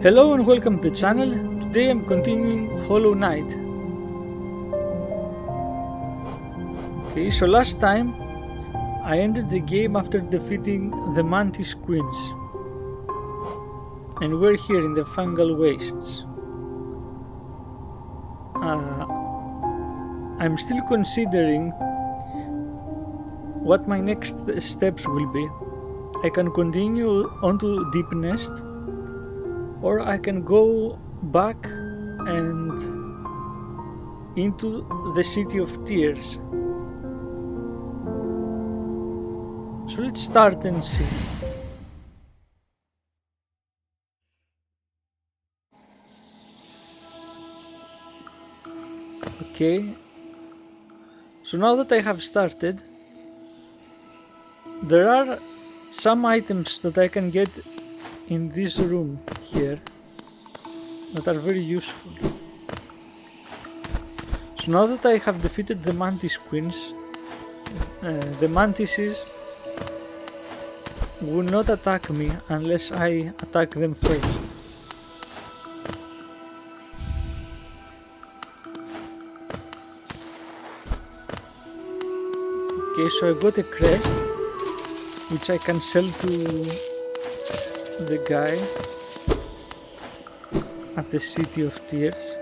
Hello and welcome to the channel. Today I'm continuing Hollow Knight. Okay, so last time I ended the game after defeating the Mantis Queens. And we're here in the Fungal Wastes. I'm still considering what my next steps will be. I can continue on to Deep Nest, or I can go back and into the City of Tears. So let's start and see. Okay, so now that I have started, there are some items that I can get in this room here that are very useful. So now that I have defeated the Mantis Queens, the Mantises will not attack me unless I attack them first. Okay, so I got a crest which I can sell to the guy at the City of Tears.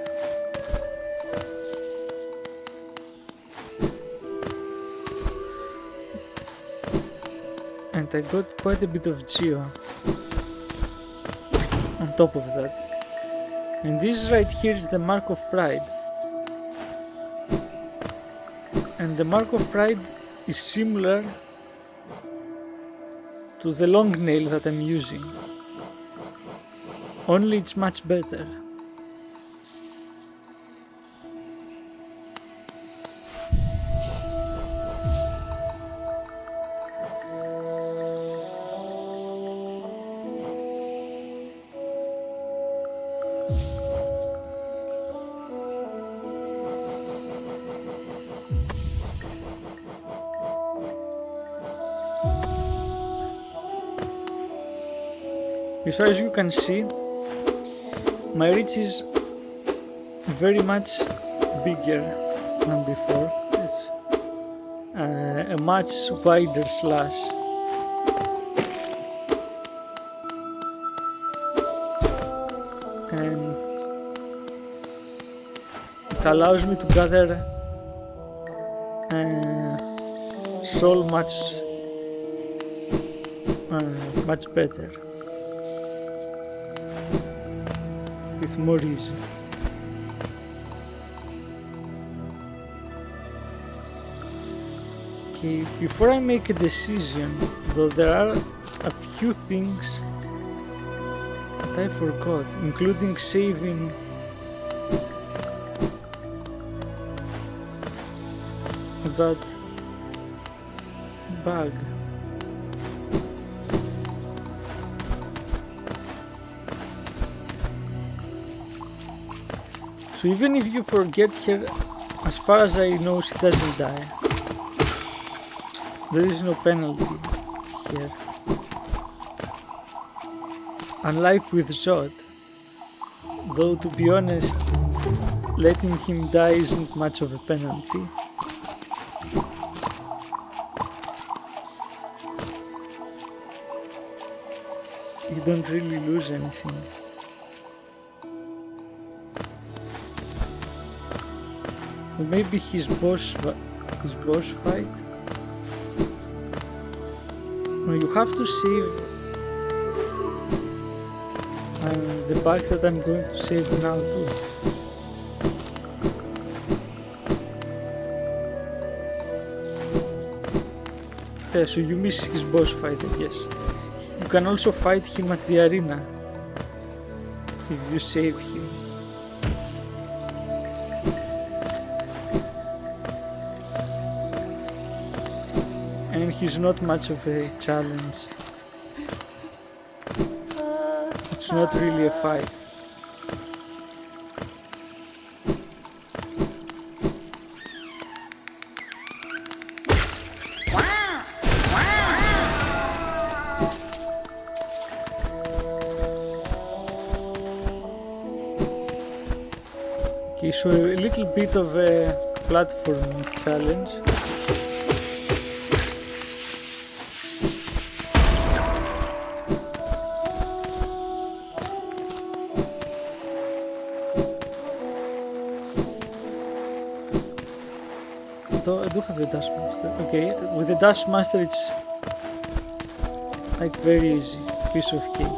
And I got quite a bit of geo on top of that. And this right here is the Mark of Pride. And the Mark of Pride is similar to the long nail that I'm using, only it's much better. So as you can see, my reach is very much bigger than before. It's a much wider slash. And it allows me to gather soul much better. With more ease. Okay, before I make a decision, though, there are a few things that I forgot, including saving that bag. So even if you forget her, as far as I know, she doesn't die. There is no penalty here. Unlike with Zod, though to be honest, letting him die isn't much of a penalty. You don't really lose anything. Maybe his boss fight. No, you have to save the bag that I'm going to save now too. Yeah, so you miss his boss fight, I guess. You can also fight him at the arena if you save him. And he's not much of a challenge. It's not really a fight. Okay, so a little bit of a platform challenge. Though I do have the Dash Master. Okay, with the Dash Master it's like very easy. Piece of cake.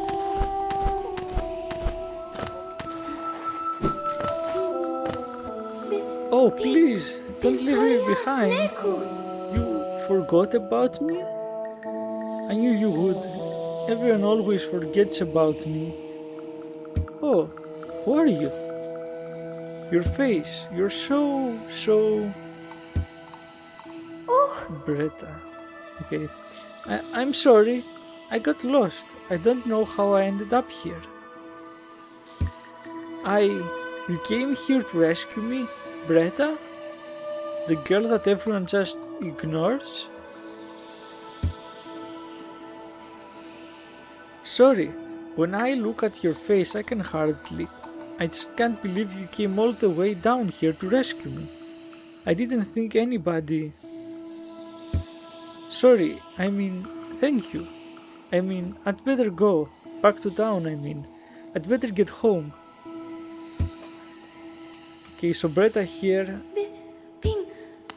Oh, please, don't leave me behind. You forgot about me? I knew you would. Everyone always forgets about me. Oh, who are you? Your face, you're so... Bretta. Okay. I'm sorry. I got lost. I don't know how I ended up here. You came here to rescue me? Bretta? The girl that everyone just ignores? Sorry, when I look at your face I can hardly... I just can't believe you came all the way down here to rescue me. I didn't think anybody... Sorry, I mean, thank you. I mean, I'd better go. Back to town, I mean. I'd better get home. Okay, so Bretta here...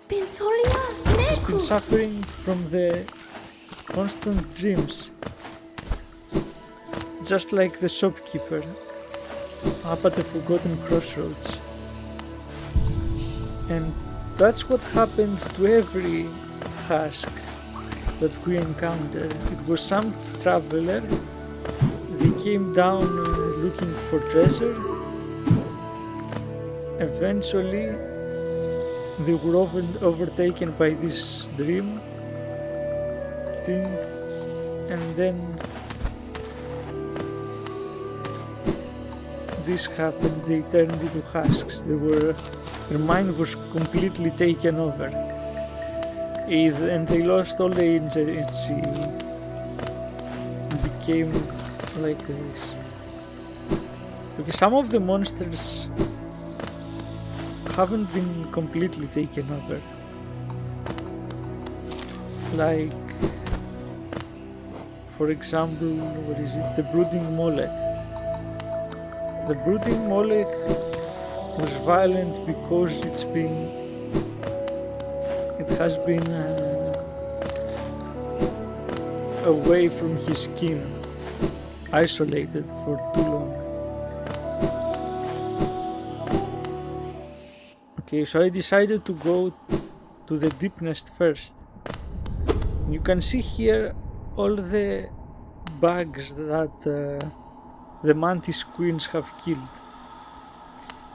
She's been suffering from the constant dreams. Just like the shopkeeper up at the Forgotten Crossroads. And that's what happened to every husk that we encountered. It was some traveler. They came down looking for treasure. Eventually they were overtaken by this dream thing, and then this happened. They turned into husks. Their mind was completely taken over, and they lost all the agency and became like this. Okay, some of the monsters haven't been completely taken over. Like, for example, what is it? The Brooding Molech. The Brooding Molech was violent because it has been away from his kin, isolated for too long. Okay, so I decided to go to the deep nest first. You can see here all the bugs that the mantis queens have killed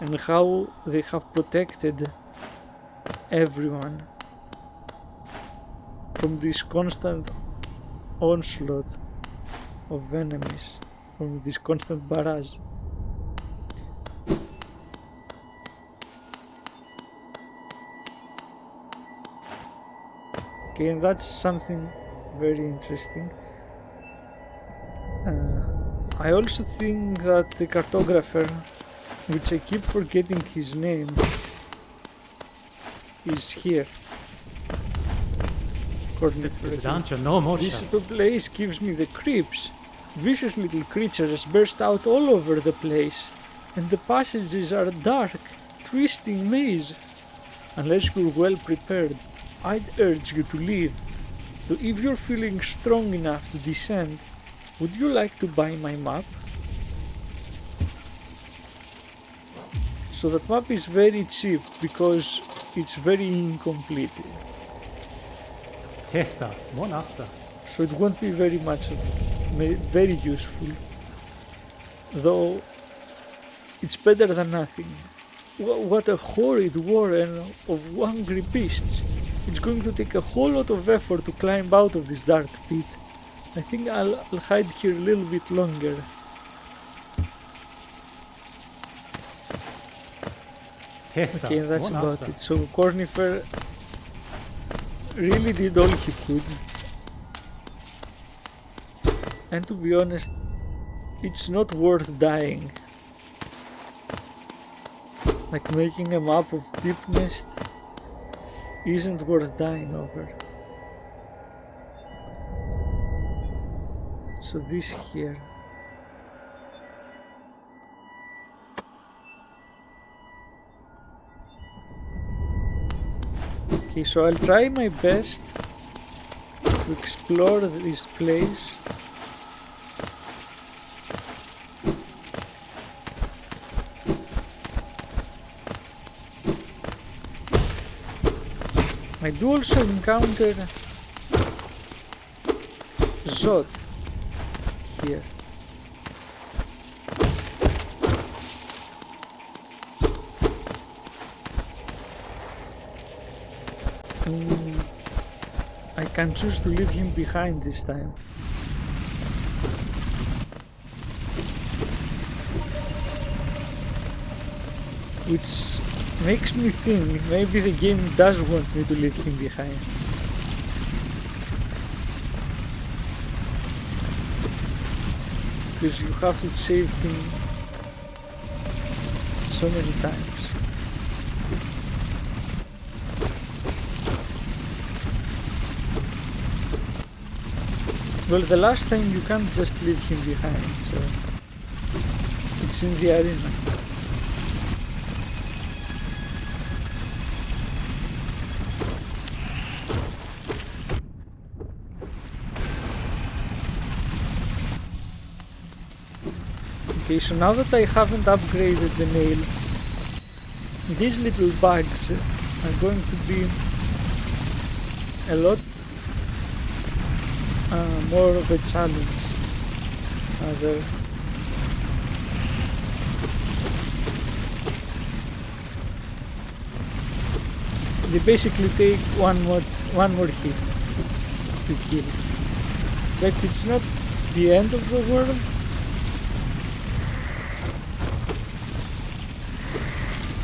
and how they have protected everyone from this constant onslaught of enemies, from this constant barrage. Okay, and that's something very interesting. I also think that the cartographer, which I keep forgetting his name, is here. This little place gives me the creeps. Vicious little creatures burst out all over the place, and the passages are dark, twisting maze. Unless you're well prepared, I'd urge you to leave. So if you're feeling strong enough to descend, would you like to buy my map? So that map is very cheap because it's very incomplete. Testa, monasta. So it won't be very very useful. Though it's better than nothing. What a horrid warren of hungry beasts. It's going to take a whole lot of effort to climb out of this dark pit. I think I'll hide here a little bit longer. Testa, okay, that's about it. So Cornifer really did all he could. And to be honest, it's not worth dying. Like making a map of Deep Nest isn't worth dying over. So this here. Okay, so I'll try my best to explore this place. I do also encounter Zod here. I can choose to leave him behind this time. Which makes me think maybe the game does want me to leave him behind. Because you have to save him so many times. Well, the last time you can't just leave him behind, so it's in the arena. Okay, so now that I haven't upgraded the nail, these little bugs are going to be a lot more of a challenge. They basically take one more hit to kill. It's like it's not the end of the world.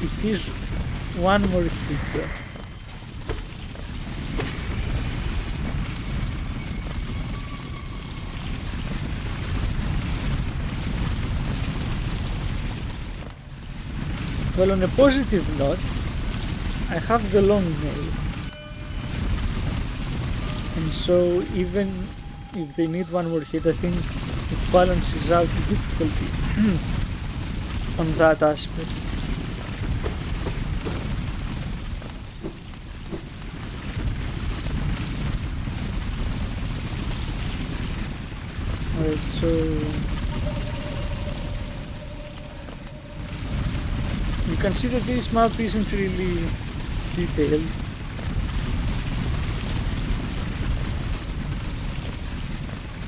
It is one more hit there. Well, on a positive note, I have the long nail. And so even if they need one more hit, I think it balances out the difficulty on that aspect. Alright, so you can see that this map isn't really detailed.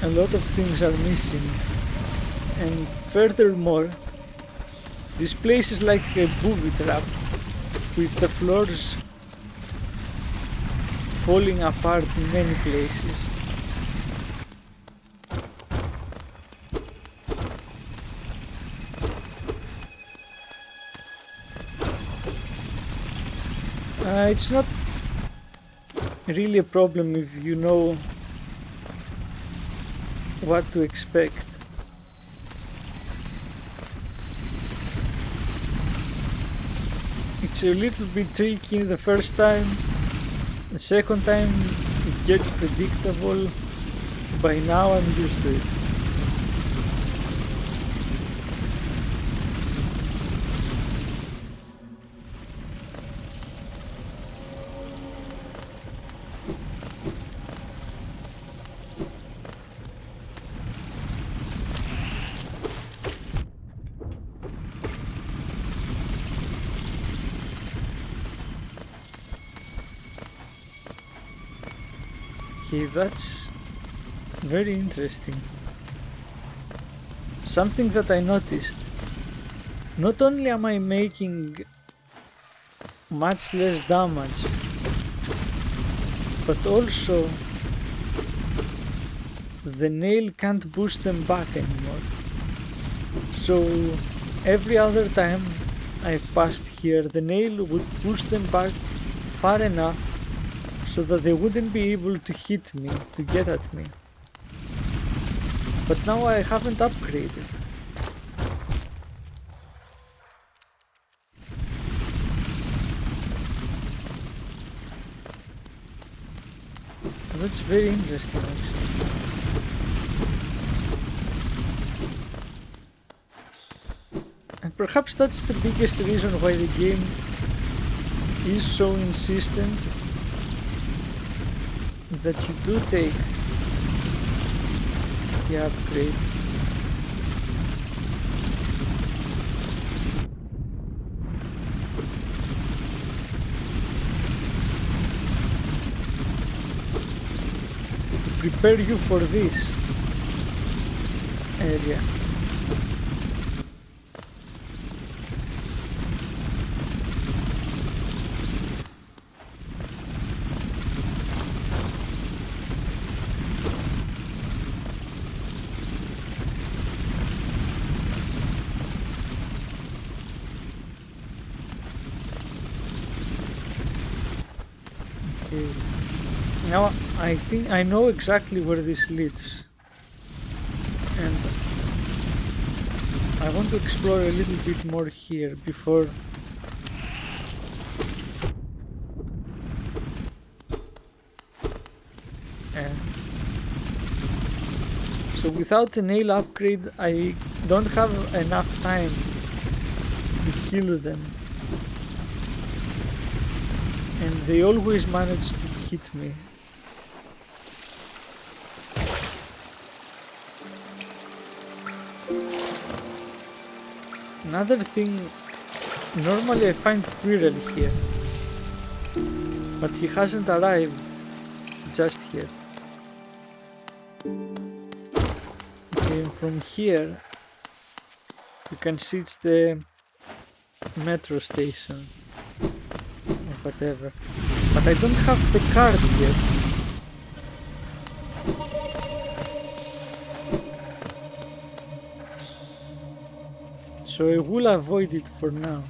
A lot of things are missing, and furthermore, this place is like a booby trap with the floors falling apart in many places. It's not really a problem if you know what to expect. It's a little bit tricky the first time. The second time it gets predictable. By now I'm used to it. Okay, that's very interesting. Something that I noticed. Not only am I making much less damage, but also the nail can't boost them back anymore. So every other time I've passed here, the nail would boost them back far enough so that they wouldn't be able to hit me, to get at me. But now I haven't upgraded. That's very interesting actually. And perhaps that's the biggest reason why the game is so insistent that you do take the upgrade. To prepare you for this area. Now I think I know exactly where this leads, and I want to explore a little bit more here before so without the nail upgrade I don't have enough time to kill them, and they always manage to hit me. Another thing, normally I find Quirrell here, but he hasn't arrived just yet. Okay, from here you can see it's the metro station or whatever, but I don't have the card yet. So I will avoid it for now.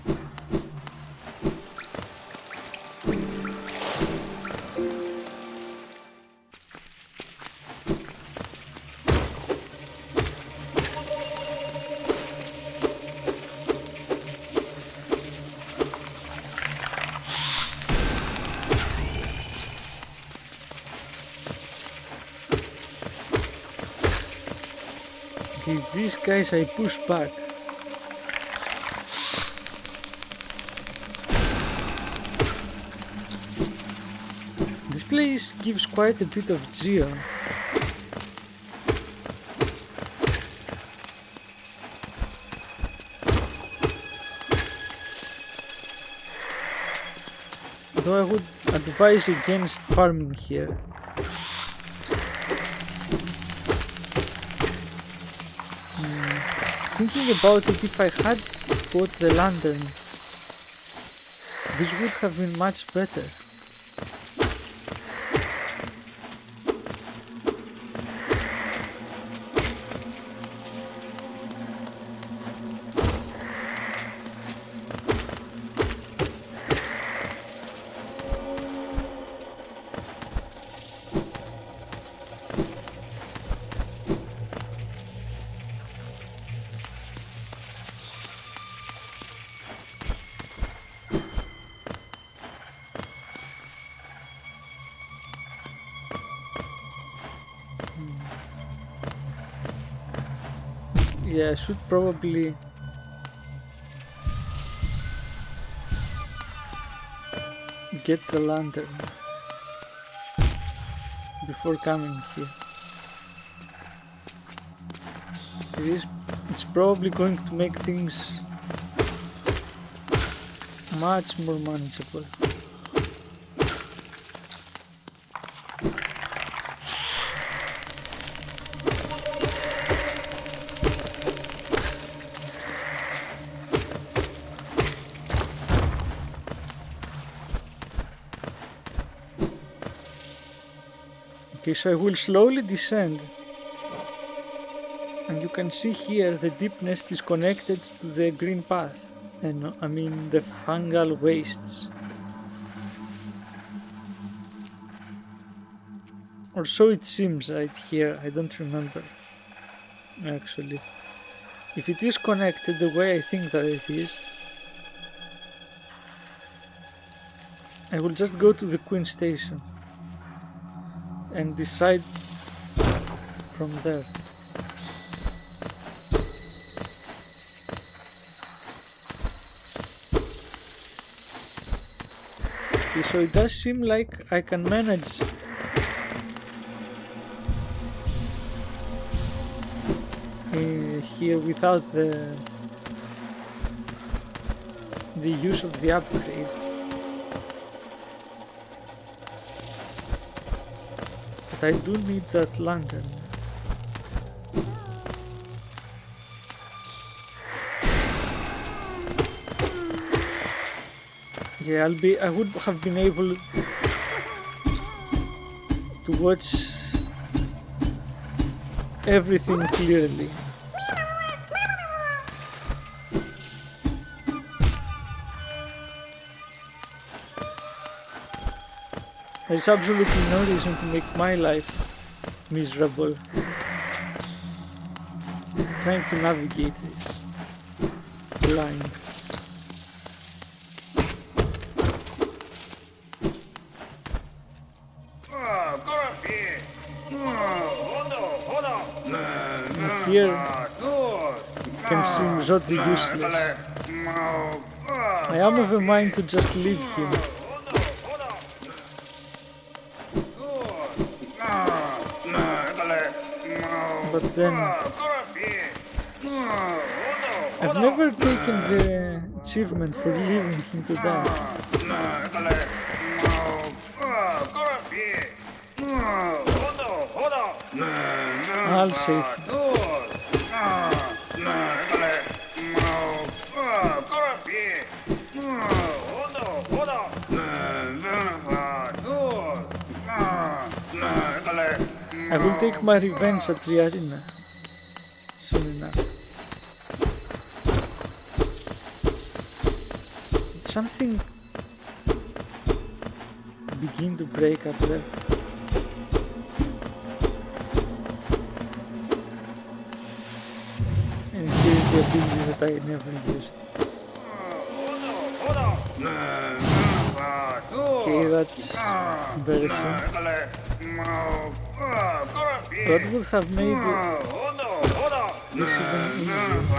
Okay, these guys I push back. This place gives quite a bit of geo. Though I would advise against farming here. Thinking about it, if I had bought the lantern, this would have been much better. Yeah, I should probably get the lantern before coming here. It's probably going to make things much more manageable. Okay, so I will slowly descend, and you can see here the deep nest is connected to the green path, and I mean the fungal wastes. Or so it seems right here, I don't remember actually. If it is connected the way I think that it is, I will just go to the Queen Station. and decide from there. Okay, so it does seem like I can manage here without the use of the upgrade. But I do need that lantern. Yeah, I would have been able to watch everything clearly. There's absolutely no reason to make my life miserable trying to navigate this blind. And here it can seem totally useless. I am of a mind to just leave him. But then I've never taken the achievement for leaving him to die. I'll save him. I will take my revenge at the arena soon enough. Did something begin to break up there? And here's the ability that I never use. Okay, that's embarrassing. That would have made this even easier.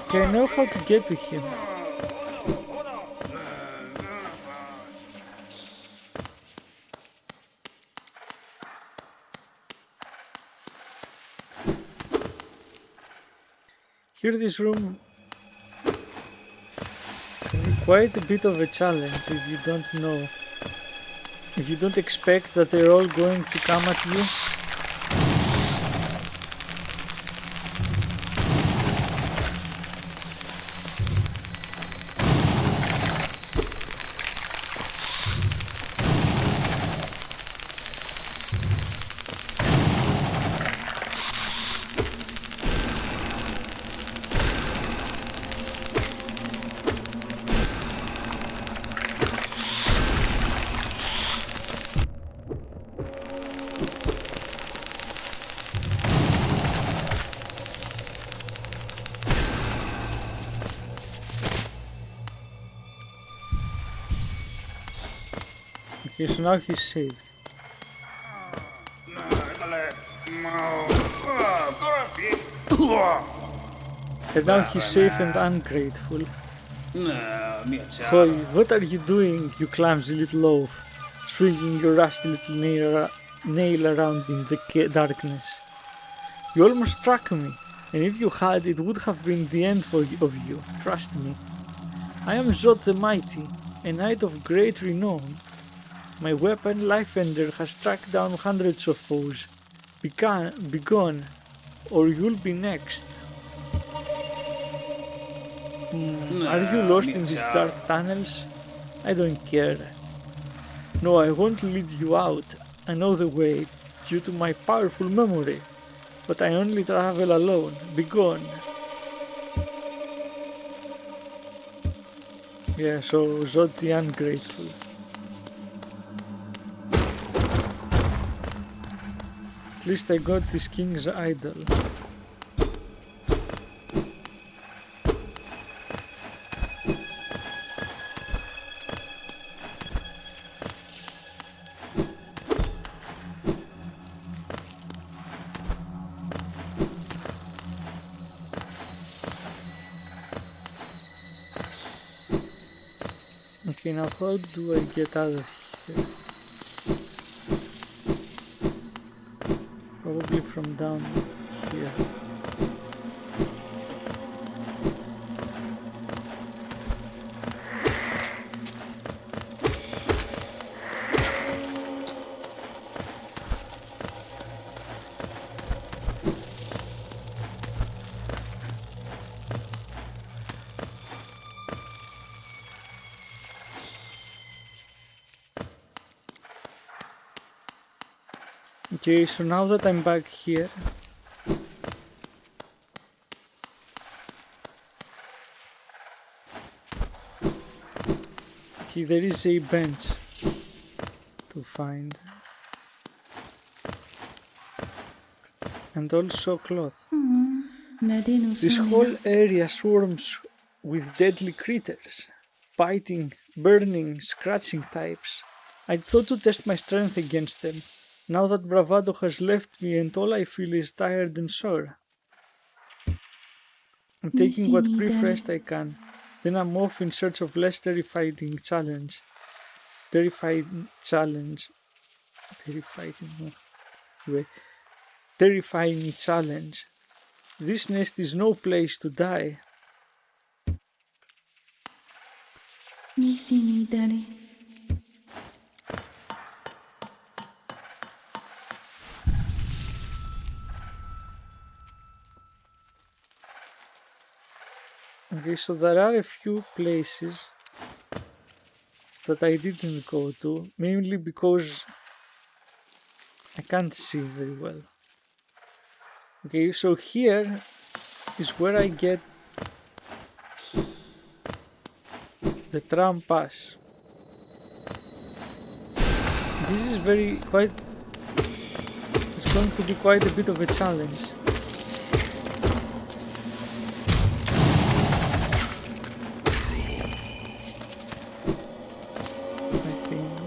Okay, I know how to get to him. Here this room can be quite a bit of a challenge if you don't know, if you don't expect that they're all going to come at you. Okay, so now he's saved. And now he's safe and ungrateful. Holy, what are you doing, you clumsy little oaf? Swinging your rusty little nail around in the darkness. You almost struck me, and if you had, it would have been the end of you, trust me. I am Zod the Mighty, a knight of great renown. My weapon, Lifeender, has tracked down hundreds of foes. Begone, or you'll be next. Are you lost in these dark tunnels? I don't care. No, I won't lead you out. I know the way, due to my powerful memory. But I only travel alone. Begone. Yeah, so Zod the Ungrateful. At least I got this king's idol. Okay, now how do I get out of here? Probably from down here. Okay, so now that I'm back here, okay, there is a bench to find, and also cloth. This whole area swarms with deadly critters, biting, burning, scratching types. I thought to test my strength against them. Now that bravado has left me and all I feel is tired and sore. I'm taking what brief rest I can. Then I'm off in search of less terrifying challenge. Terrifying challenge. Terrifying challenge. This nest is no place to die. You see me, Daddy. Okay, so there are a few places that I didn't go to, mainly because I can't see very well. Okay, so here is where I get the tram pass. This is it's going to be quite a bit of a challenge.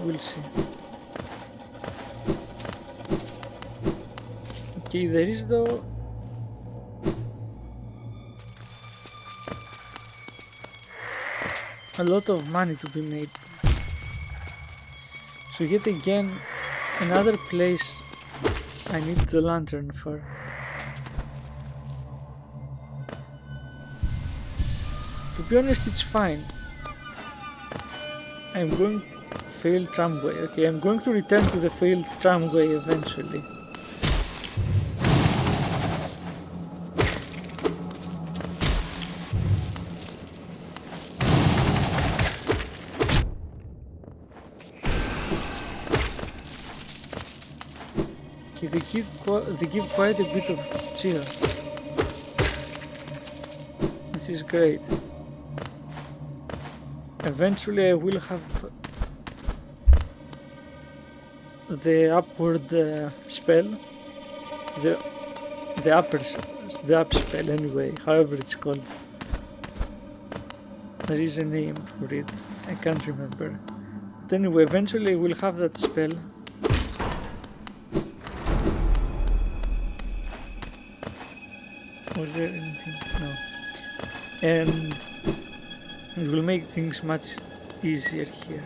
We'll see. Okay, there is though a lot of money to be made. So yet again, another place I need the lantern for. To be honest, it's fine. I'm going failed tramway. Okay, I'm going to return to the failed tramway eventually. Okay, they give quite a bit of cheer. This is great. Eventually I will have the upward spell, the up spell anyway, however it's called. There is a name for it, I can't remember. But anyway, eventually we'll have that spell. Was there anything? No. And it will make things much easier here.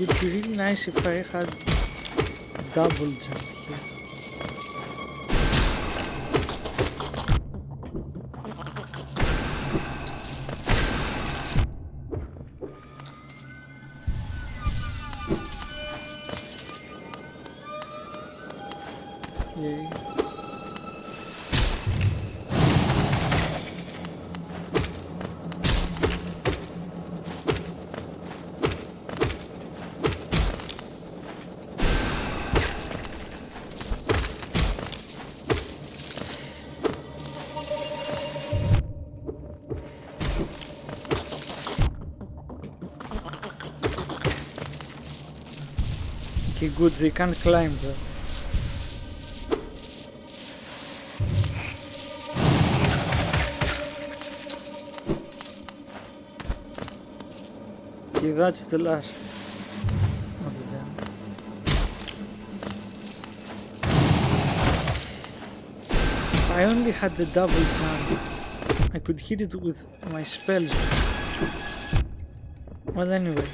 would be really nice if I had double jump here. Yay. Okay, good, they can't climb that. Okay, that's the last of them. If I only had the double jump, I could hit it with my spells. Well, anyway.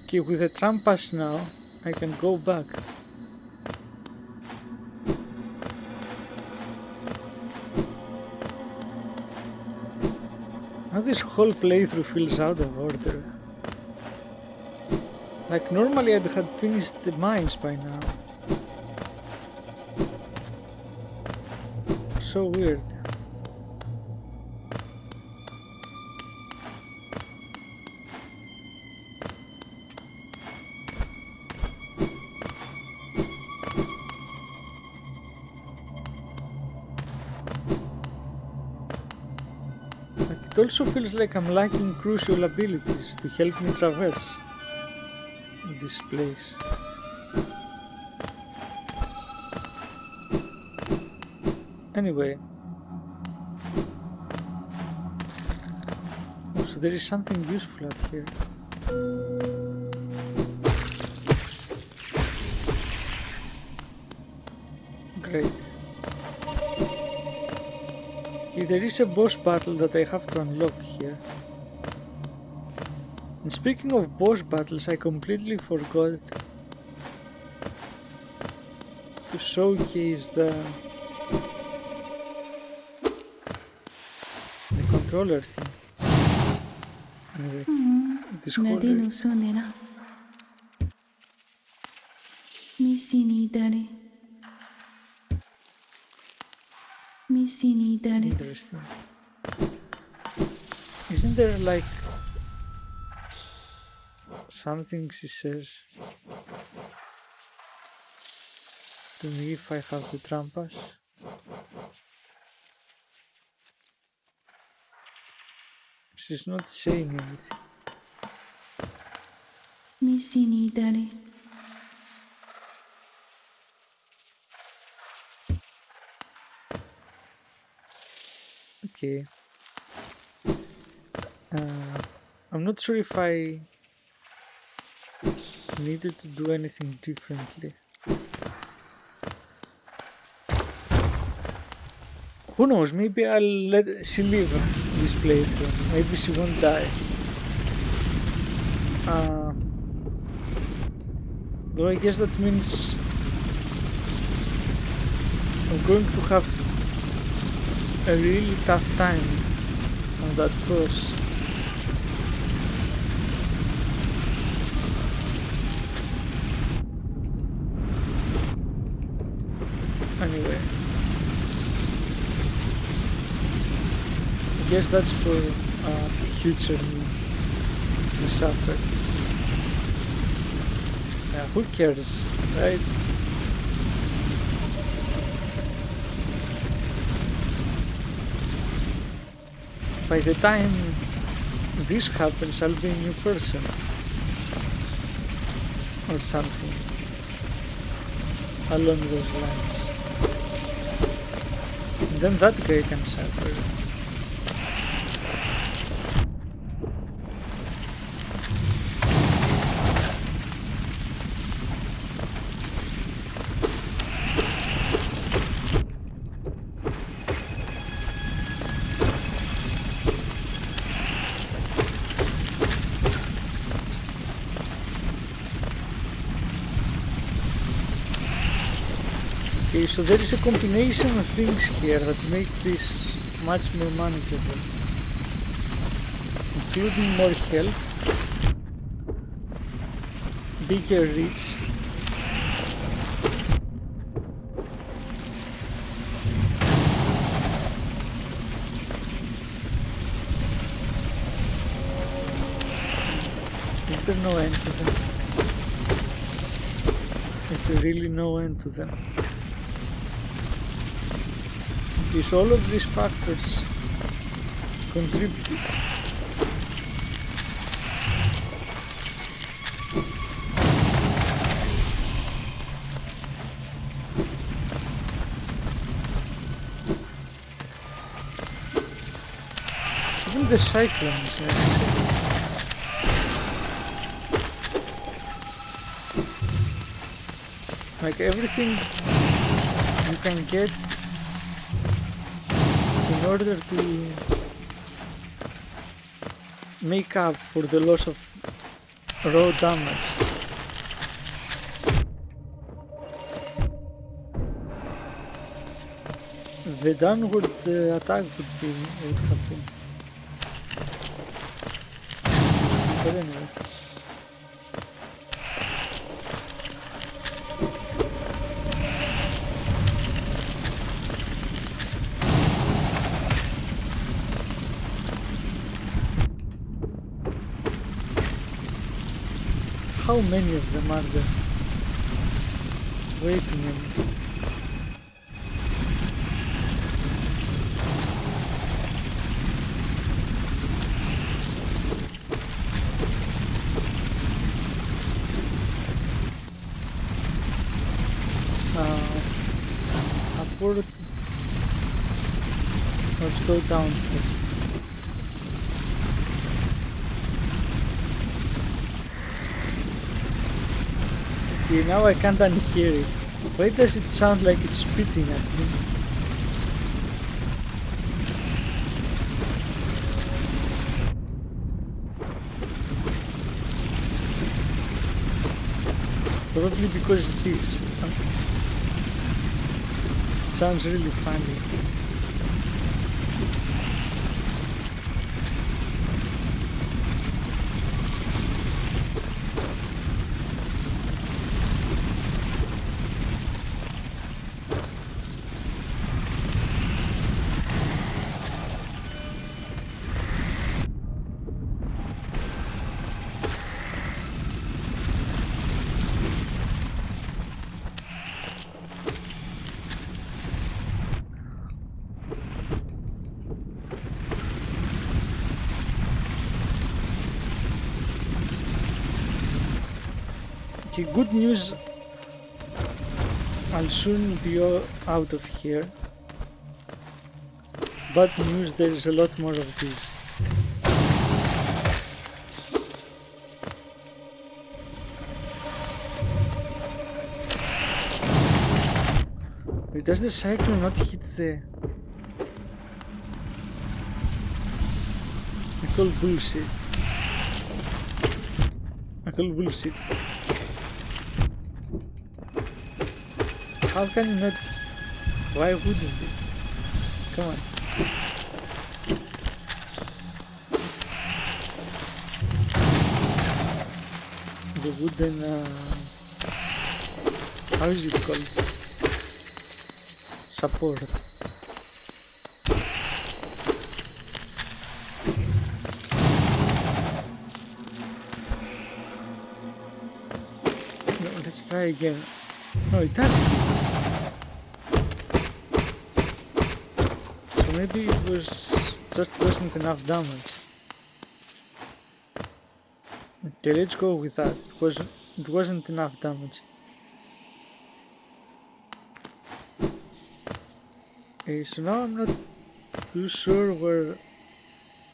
Okay, with the trampas now, I can go back. Now this whole playthrough feels out of order. Like normally I'd have finished the mines by now. So weird. It also feels like I'm lacking crucial abilities to help me traverse this place. Anyway. Oh, so there is something useful up here. Great. There is a boss battle that I have to unlock here. And speaking of boss battles, I completely forgot to showcase the controller thing. Anyway, this whole interesting. Isn't there like something she says to me if I have the trampas? She's not saying anything. Okay. I'm not sure if I needed to do anything differently. Who knows, maybe I'll let she live this playthrough. Maybe she won't die. Though I guess that means I'm going to have a really tough time on that boss. Anyway, I guess that's for future me to suffer. Yeah, who cares, right? By the time this happens, I'll be a new person or something along those lines. And then that guy can suffer. So there is a combination of things here that make this much more manageable, including more health, bigger reach, is there no end to them? Is there really no end to them? Because all of these factors contribute. Even the cyclones, like everything you can get in order to make up for the loss of raw damage. The downward attack would have been. But anyway. How many of them are there? Way too many. Upward. Let's go down first. Okay, now I can't unhear it. Why does it sound like it's spitting at me? Probably because it is. It sounds really funny. Okay, good news, I'll soon be out of here. Bad news, there is a lot more of these. Wait, does the cyclone not hit the... I call bullshit. I call bullshit. How can you not? Why wouldn't it? Come on. The wooden, how is it called? Support. No, let's try again. No, it doesn't. Maybe it wasn't enough damage. Okay, let's go with that. It wasn't enough damage. Okay, so now I'm not too sure where...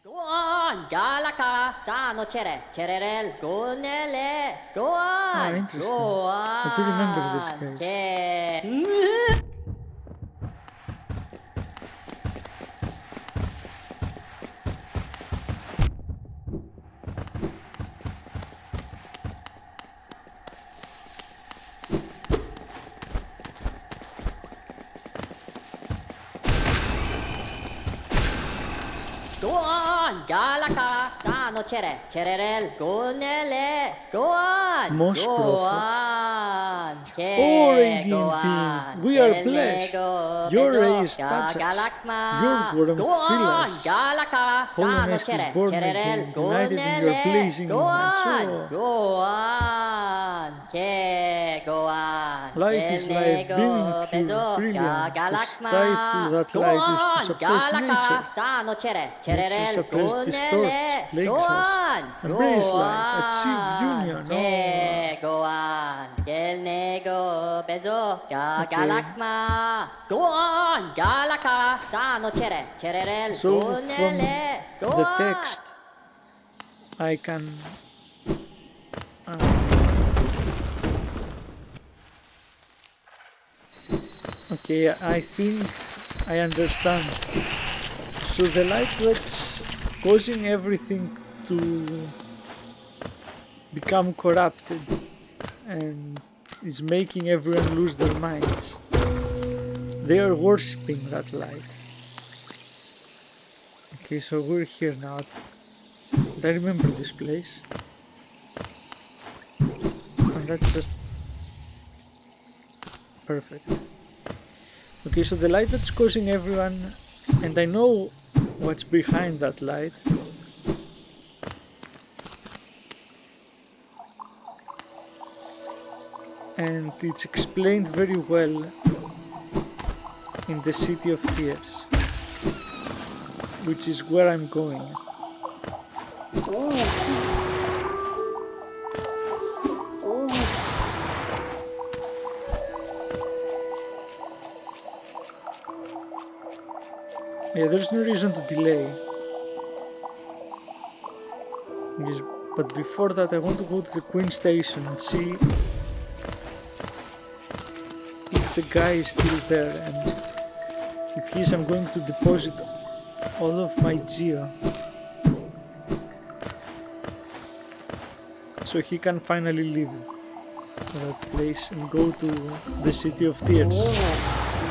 Go on, Galaka, Tano Chere, Cherel, Gonele, go on, interesting. go on. I do remember this guy. Go on, Galaka, Tano Chere, Chererel, Gonele, go on, Most go prophet. on, Oh, go radiant on, being, we are blessed. Your rays touch us. Your warmth go fill on, us. Galaka, Tano Holiness is Chere, born Chererel, again, united in your blazing go image. on, Oh. go on, go on, Light is life, being pure, brilliant. To stifle that light is to suppress nature. Nature suppressed, distorts, plagues us. Embrace light, achieve union. Oh. Go on, Gelnego, Bezo, Galakma. Go on, Galaka, Tano Chere, Chererel, So from Gonele, go the on. text, I can okay, I think I understand. So the light that's causing everything to become corrupted and is making everyone lose their minds. They are worshipping that light. Okay, so we're here now. I remember this place. And that's just perfect. Okay, so the light that's causing everyone, and I know what's behind that light. And it's explained very well in the City of Tears, which is where I'm going. Yeah, there's no reason to delay. Yes, but before that I want to go to the Queen Station and see if the guy is still there, and if he is, I'm going to deposit all of my geo so he can finally leave that place and go to the City of Tears,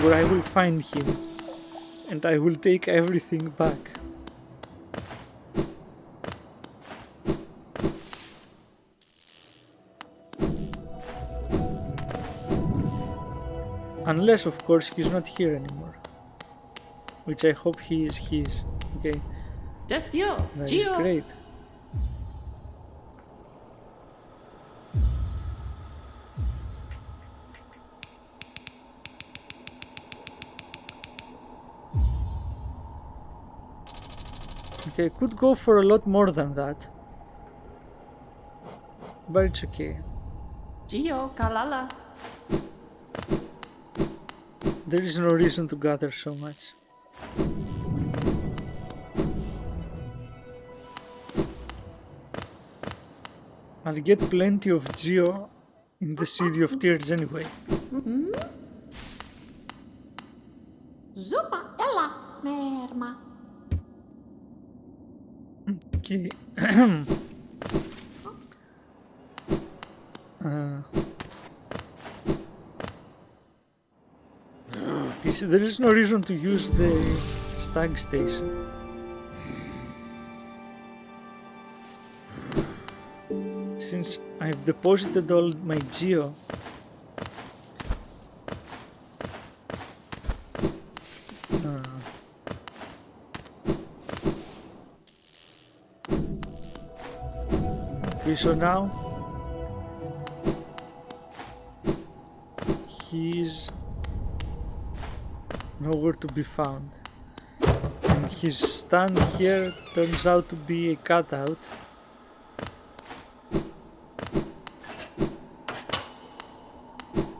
where I will find him and I will take everything back. Unless, of course, he's not here anymore. Which I hope he is. Okay. Just you, That is Gio. great. Okay, I could go for a lot more than that. But it's okay. Gio, Kalala. There is no reason to gather so much. I'll get plenty of geo in the City of Tears anyway. Zuma, ela, merma. Okay. There is no reason to use the stag station. Since I've deposited all my geo. Okay, so now he's nowhere to be found, and his stand here turns out to be a cutout.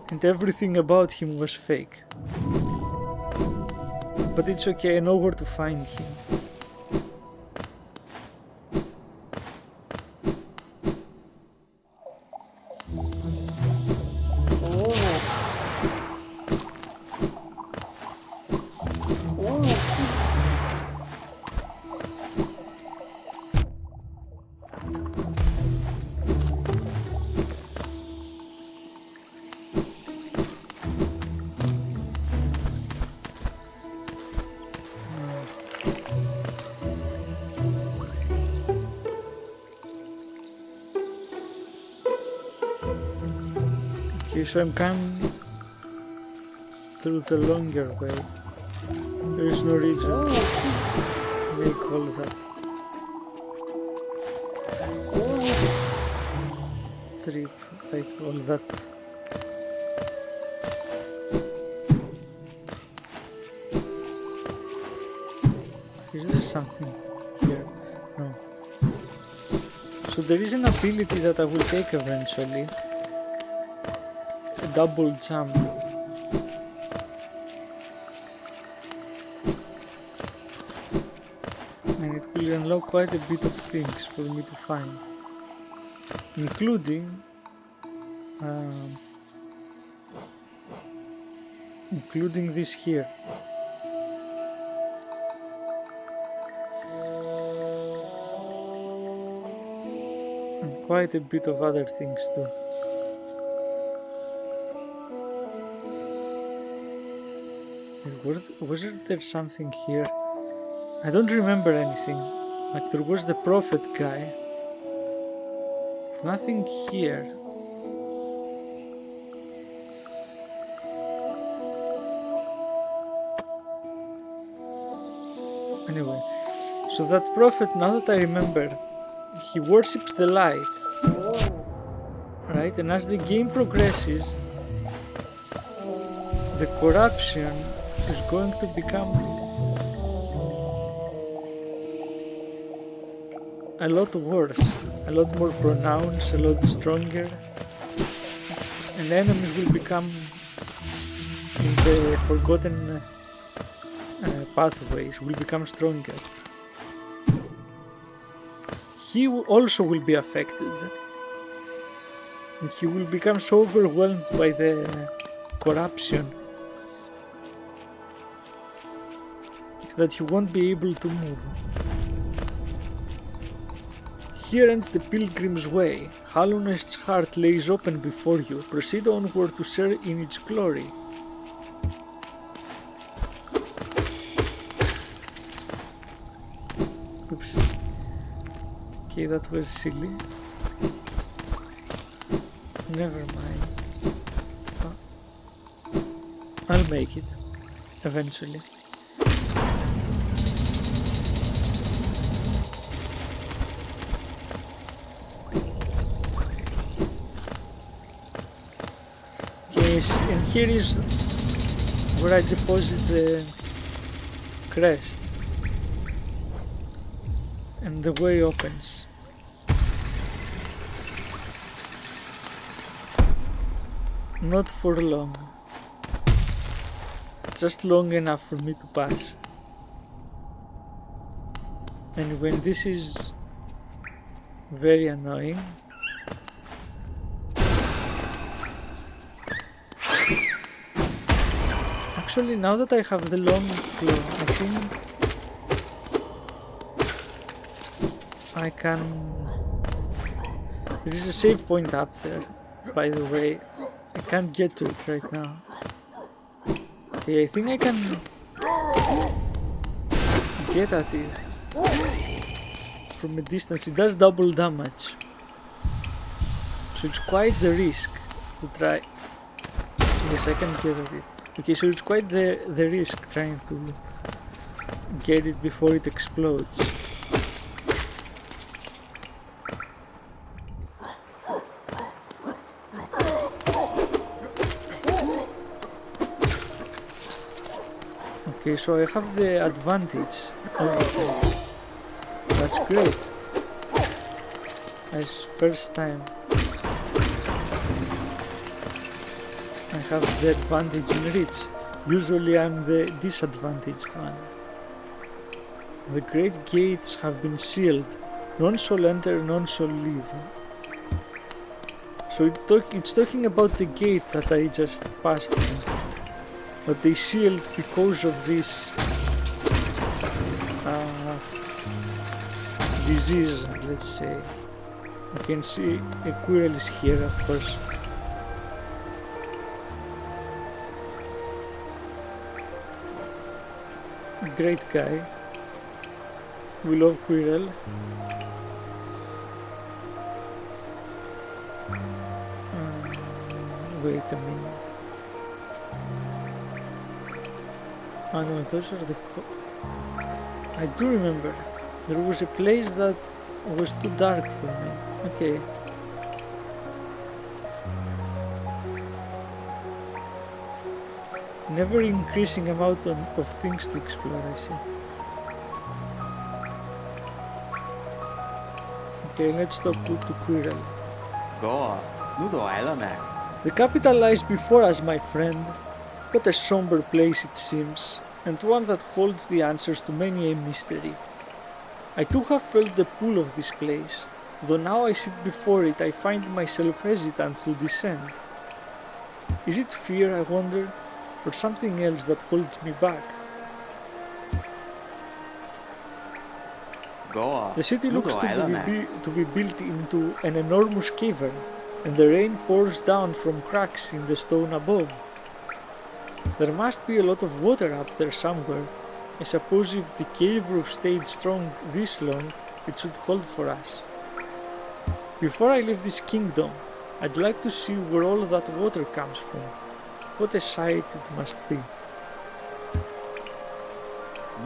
And everything about him was fake. But it's okay, I know where to find him. Okay, so I'm coming through the longer way. There is no reason they call that trip, like all that. Is there something here? No. So there is an ability that I will take eventually. A double jump. And it will unlock quite a bit of things for me to find. Including this here. And quite a bit of other things too. Wasn't there something here? I don't remember anything. Like there was the prophet guy. There's nothing here. Anyway, so that prophet, now that I remember, he worships the light. Right? And as the game progresses, the corruption is going to become a lot worse, a lot more pronounced, a lot stronger, and enemies will become in the forgotten pathways, will become stronger. He also will be affected, and he will become so overwhelmed by the corruption that he won't be able to move. Here ends the pilgrim's way. Hallownest's heart lays open before you. Proceed onward to share in its glory. Oops. Okay, that was silly. Never mind. I'll make it. Eventually. And here is where I deposit the crest, and the way opens. Not for long, just long enough for me to pass. And when this is very annoying, actually, now that I have the long claw, I think I can... There is a save point up there, by the way. I can't get to it right now. Okay, I think I can get at it from a distance. It does double damage, so it's quite the risk to try. Yes, I can get at it. Okay, so it's quite the risk trying to get it before it explodes. Okay, so I have the advantage over them. That's great. As first time I have the advantage in reach. Usually I'm the disadvantaged one. The great gates have been sealed. None shall enter, none shall leave. So it's talking about the gate that I just passed through. But they sealed because of this disease, let's say. You can see a Quirrell is here, of course. Great guy. We love Quirrell. Wait a minute. Oh no, those are the... I do remember. There was a place that was too dark for me. Okay. Never increasing amount of things to explore, I see. Okay, let's talk to Quirrell. Goa, Nudo Island. The capital lies before us, my friend. What a somber place it seems, and one that holds the answers to many a mystery. I too have felt the pull of this place, though now I sit before it I find myself hesitant to descend. Is it fear, I wonder, or something else that holds me back? Goa, The city looks Nudo Island. to be built into an enormous cavern, and the rain pours down from cracks in the stone above. There must be a lot of water up there somewhere. I suppose if the cave roof stayed strong this long, it should hold for us. Before I leave this kingdom, I'd like to see where all that water comes from. What a sight it must be.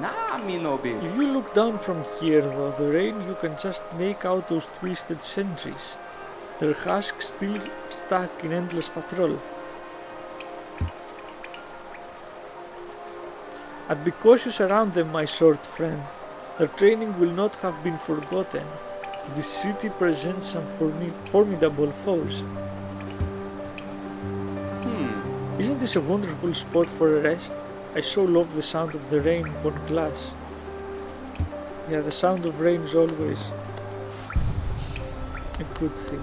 Nah, me no bis. If you look down from here, though, the rain, you can just make out those twisted sentries. Their husks still stuck in endless patrol. I'd be cautious around them, my short friend. Their training will not have been forgotten. This city presents some formidable foes. Isn't this a wonderful spot for a rest? I so love the sound of the rain upon glass. Yeah, the sound of rain is always a good thing.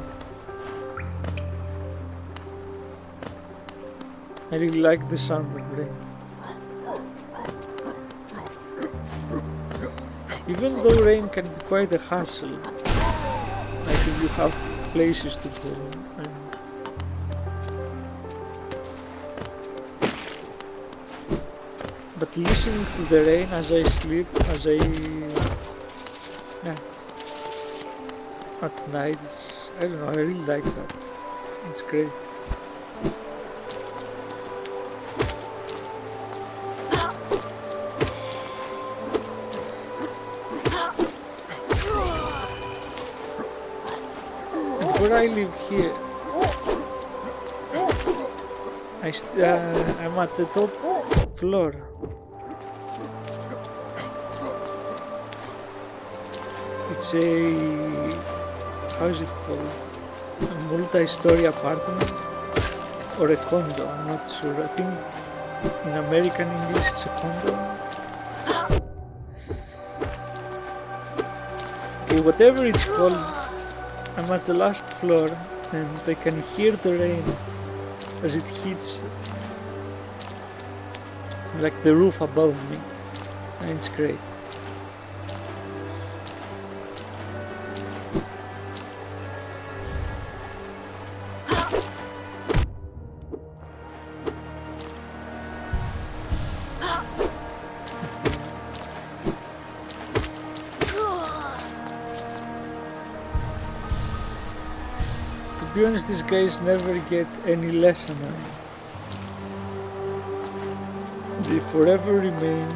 I really like the sound of rain. Even though rain can be quite a hassle, I think you have places to go. But listening to the rain as I sleep, at night, I don't know, I really like that. It's great. Where I live here, I'm at the top floor. It's a, how is it called? A multi-story apartment or a condo, I'm not sure. I think in American English it's a condo. Okay, whatever it's called, I'm at the last floor and I can hear the rain as it hits like the roof above me, and it's great. To be honest, these guys never get any less annoying. They forever remain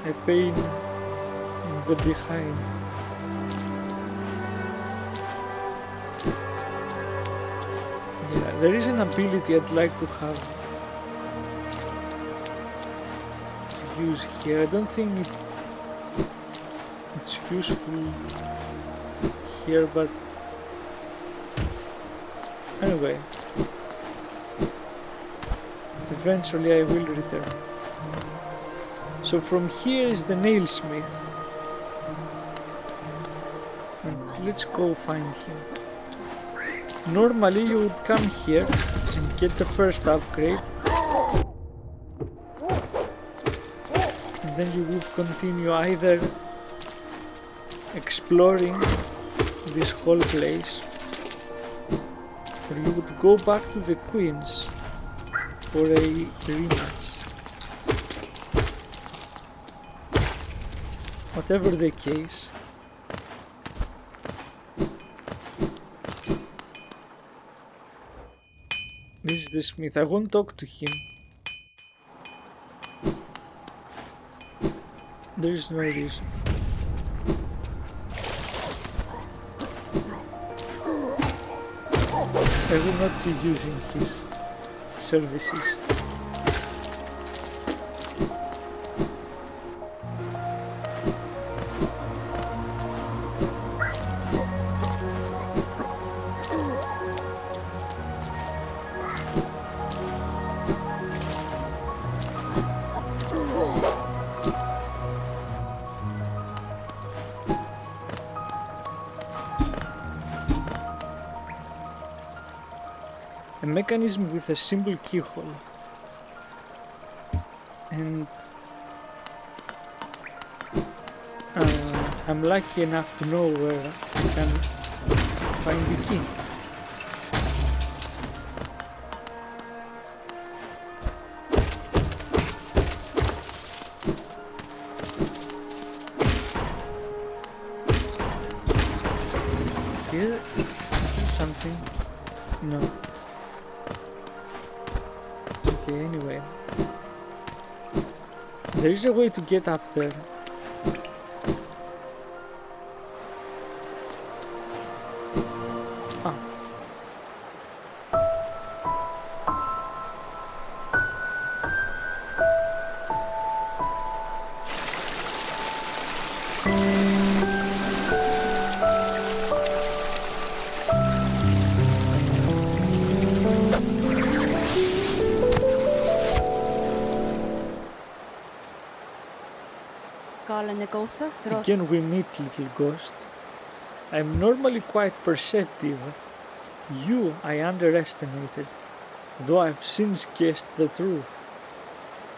a pain in the behind. Yeah, there is an ability I'd like to have to use here. I don't think it's useful here, but anyway, eventually I will return. So from here is the nailsmith, and let's go find him. Normally you would come here and get the first upgrade, and then you would continue either exploring this whole place, or you would go back to the Queen's for a rematch. Whatever the case, the smith. I won't talk to him. There is no reason. I will not be using his services. A mechanism with a simple keyhole, and I'm lucky enough to know where I can find the key. Here, is there something? No. Okay, anyway. There is a way to get up there. Ah. Again we meet, little ghost. I'm normally quite perceptive. You I underestimated, though I've since guessed the truth.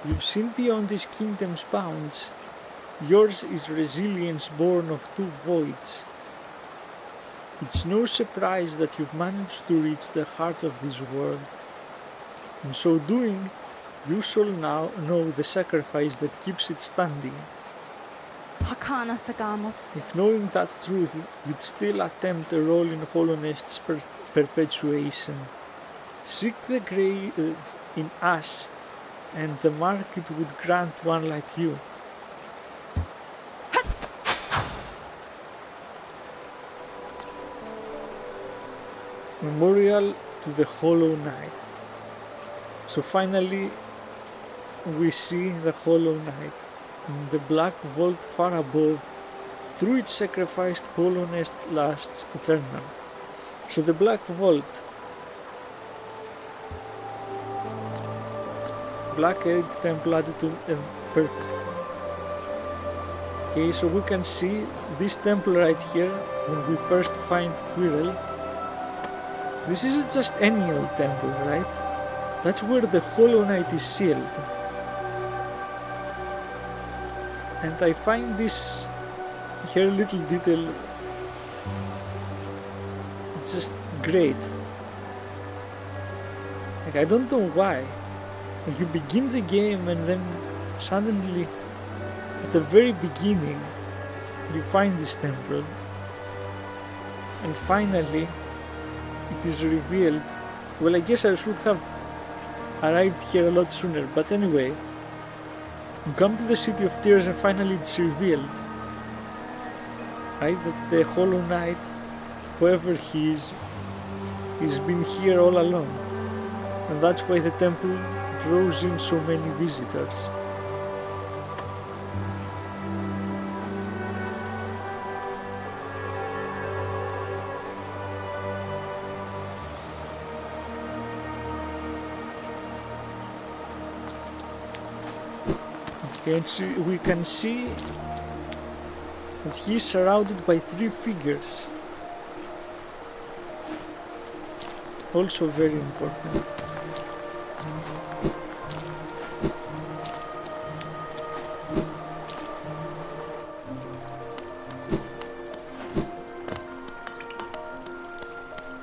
You've seen beyond this kingdom's bounds. Yours is resilience born of two voids. It's no surprise that you've managed to reach the heart of this world. In so doing, you shall now know the sacrifice that keeps it standing. If knowing that truth, you'd still attempt a role in Hollownest's perpetuation, seek the grave in us, and the market would grant one like you. Memorial to the Hollow Knight. So finally, we see the Hollow Knight. In the black vault far above, through its sacrificed Hollownest lasts eternal. So the black vault, black egg temple added to perfect. Okay, so we can see this temple right here when we first find Quirrell. This isn't just any old temple, right? That's where the Hollow Knight is sealed. And I find this here little detail just great. Like, I don't know why. You begin the game and then suddenly at the very beginning you find this temple, and finally it is revealed. Well, I guess I should have arrived here a lot sooner, but anyway. You come to the City of Tears and finally it's revealed, right, that the Hollow Knight, whoever he is, he's been here all along, and that's why the temple draws in so many visitors. Okay, so we can see that he is surrounded by three figures. Also very important.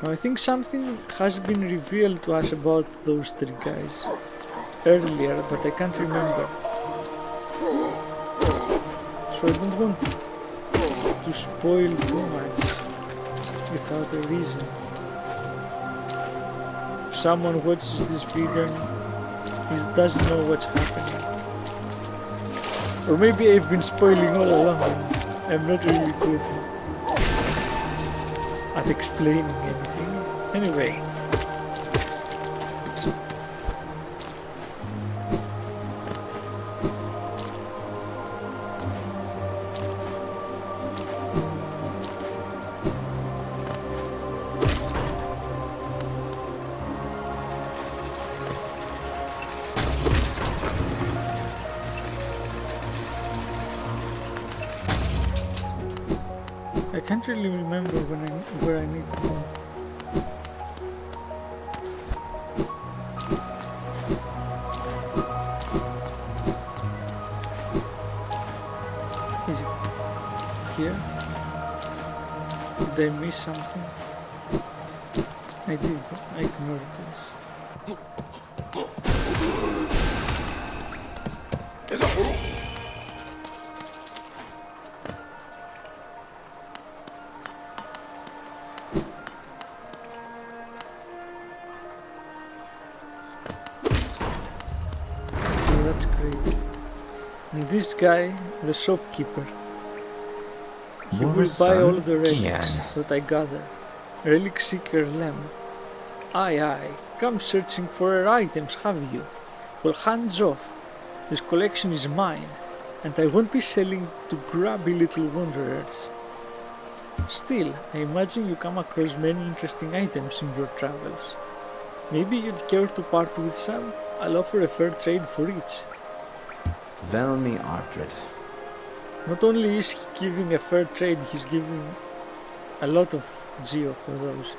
Now I think something has been revealed to us about those three guys earlier, but I can't remember. So I don't want to spoil too much without a reason. If someone watches this video and he doesn't know what's happening. Or maybe I've been spoiling all along and I'm not really good at explaining anything. Anyway. I can't really remember where I need to go. Is it here? Did I miss something? I did. I ignored this. That's great. And this guy, the shopkeeper, he will buy all the relics that I gather. Relic seeker Lem. Aye, come searching for rare items, have you? Well, hands off. This collection is mine, and I won't be selling to grubby little wanderers. Still, I imagine you come across many interesting items in your travels. Maybe you'd care to part with some? I'll offer a fair trade for each. Velmi Ardred. Not only is he giving a fair trade, he's giving a lot of geo for those.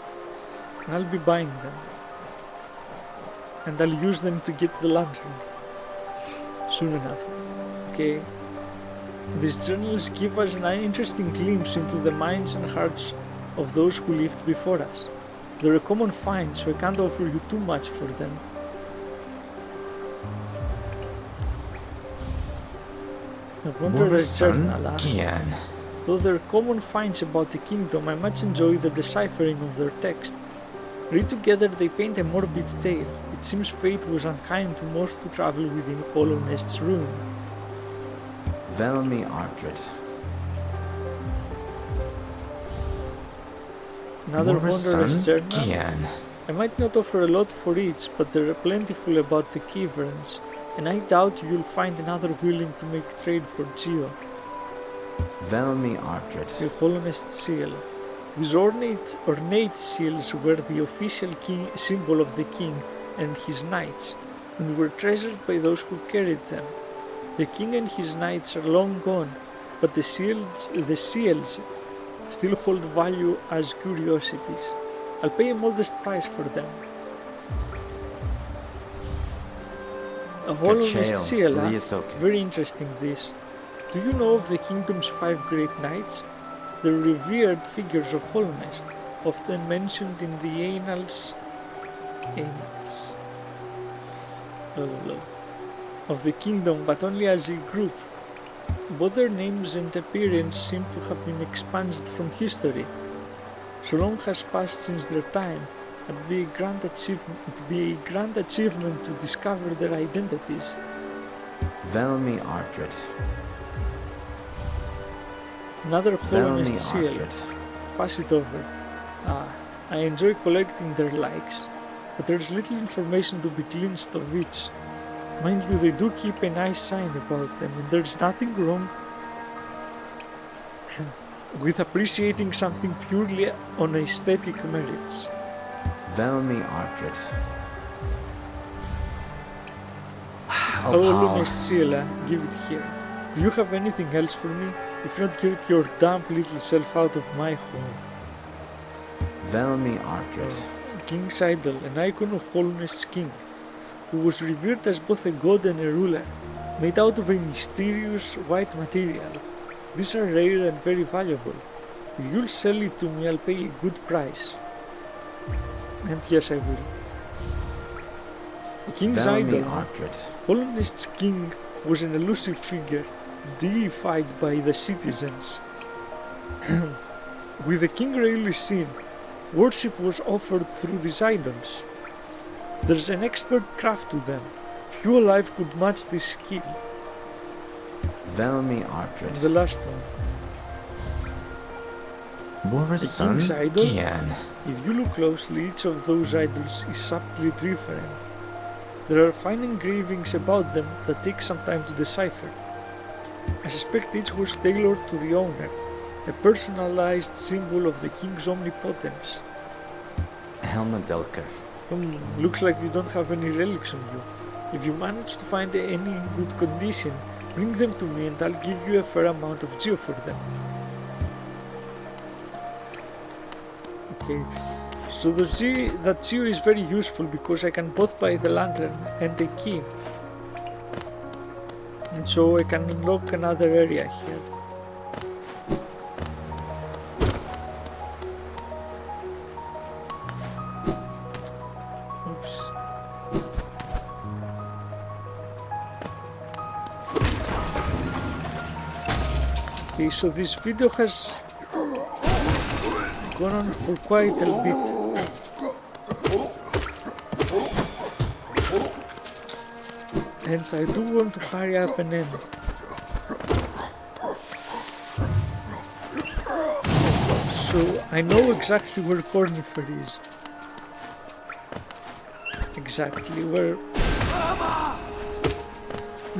I'll be buying them. And I'll use them to get the lantern. Soon enough. Okay. These journals give us an interesting glimpse into the minds and hearts of those who lived before us. They're a common find, so I can't offer you too much for them. I wonder a journal. Though they're common finds about the kingdom, I much enjoy the deciphering of their text. Read together, they paint a morbid tale. It seems fate was unkind to most who travel within Hollow Nest's ruin. Velmi Ardred. Another wanderer's journal. I might not offer a lot for each, but there are plentiful about the caverns, and I doubt you'll find another willing to make trade for geo. Velmi Ardred. The Hollow Nest seal. These ornate seals were the official symbol of the king and his knights, and were treasured by those who carried them. The king and his knights are long gone, but the seals still hold value as curiosities. I'll pay a modest price for them. A Hollow Nest seal, very interesting this. Do you know of the kingdom's 5 great knights? They're revered figures of Hollow Nest, often mentioned in the annals of the kingdom, but only as a group. Both their names and appearance seem to have been expunged from history. So long has passed since their time, it'd be a grand achievement to discover their identities. Velmi Ardred. Another Hollow Nest seal. Pass it over. I enjoy collecting their likes, but there's little information to be gleaned of each. Mind you, they do keep a nice sign about them, and there's nothing wrong with appreciating something purely on aesthetic merits. Velmi Ardred. Hollow Nest seal, give it here. Do you have anything else for me? If not, get your damp little self out of my home. Velmi Ardred. King's idol, an icon of Hollow Nest's king, who was revered as both a god and a ruler, made out of a mysterious white material. These are rare and very valuable. If you'll sell it to me, I'll pay a good price. And yes, I will. The king's idol, Hollow Nest's king, was an elusive figure, deified by the citizens. With the king rarely seen, worship was offered through these idols. There's an expert craft to them. Few alive could match this skill. Velmi Artred. The last one. Borisson king's idol? Gian. If you look closely, each of those idols is subtly different. There are fine engravings about them that take some time to decipher. I suspect each was tailored to the owner, a personalized symbol of the king's omnipotence. Helmedelker. Looks like you don't have any relics on you. If you manage to find any in good condition, bring them to me and I'll give you a fair amount of geo for them. Okay, so that geo is very useful because I can both buy the lantern and the key. And so I can unlock another area here. Oops. Okay, so this video has gone on for quite a bit. And I do want to hurry up and end. So I know exactly where Cornifer is. Exactly where.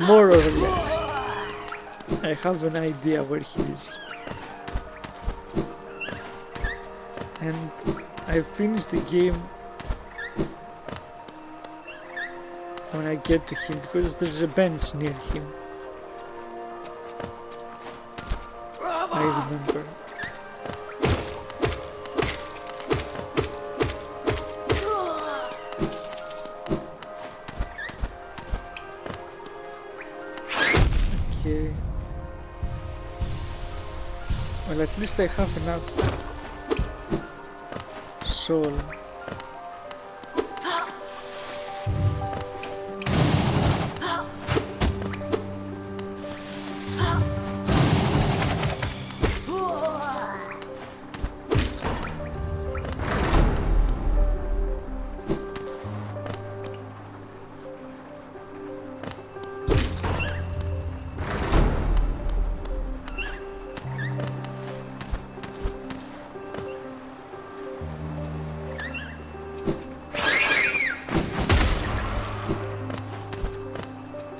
More or less. I have an idea where he is. And I finished the game when I get to him because there's a bench near him. I remember. Okay. Well, at least I have enough soul.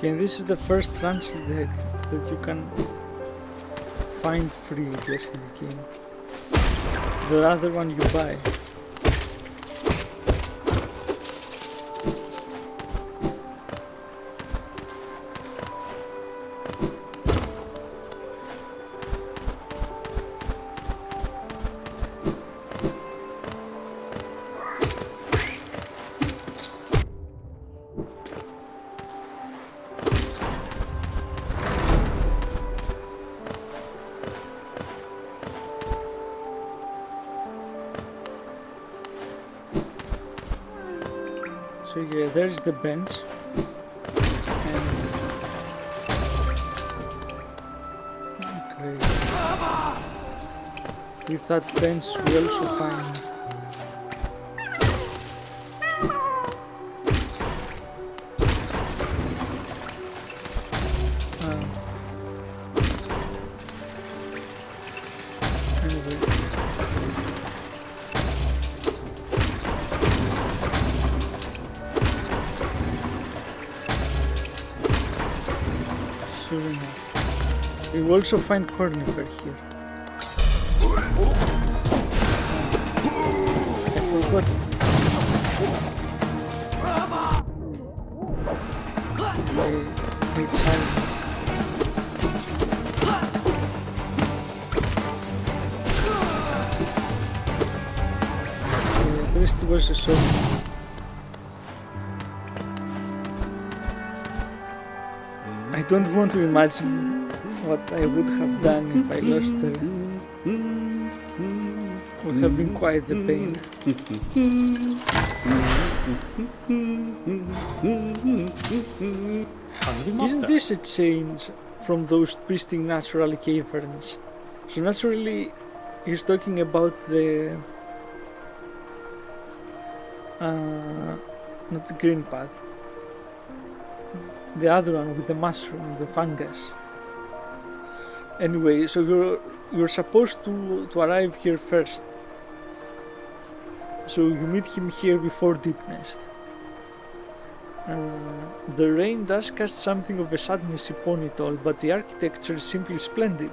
Okay, and this is the first rancid egg that you can find free, I guess, in the game. The other one you buy. So yeah, there's the bench. And okay. With that bench we also find anyway. We will also find Cornifer here. I forgot. I made silence. At least it was a shot. I don't want to imagine what I would have done if I lost her. Would have been quite the pain. Isn't this a change from those twisting natural caverns? So naturally he's talking about Not the green path. The other one with the mushroom, the fungus. Anyway, so you're supposed to arrive here first. So you meet him here before Deep Nest. The rain does cast something of a sadness upon it all, but the architecture is simply splendid.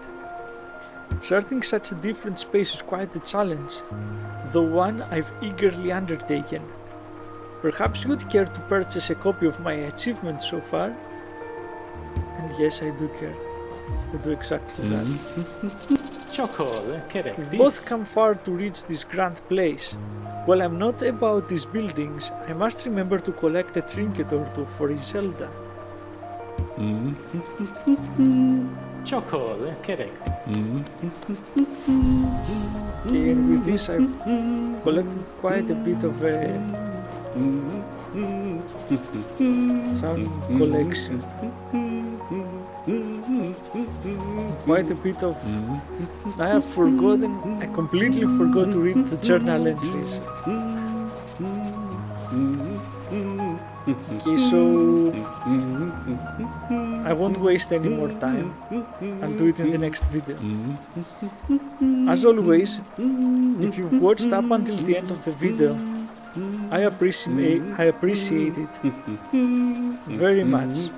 Charting such a different space is quite a challenge, though one I've eagerly undertaken. Perhaps you would care to purchase a copy of my achievements so far? And yes, I do care. I do exactly that. Chocolate, correct. We've both come far to reach this grand place. While I'm not about these buildings, I must remember to collect a trinket or two for Iselda. Chocolate, correct. Okay, and with this I've collected quite a bit of some collection. Quite a bit of... I completely forgot to read the journal entries. Okay, so I won't waste any more time. I'll do it in the next video. As always, if you've watched up until the end of the video, I appreciate it very much.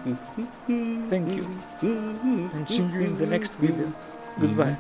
Thank you, and see you in the next video. Goodbye.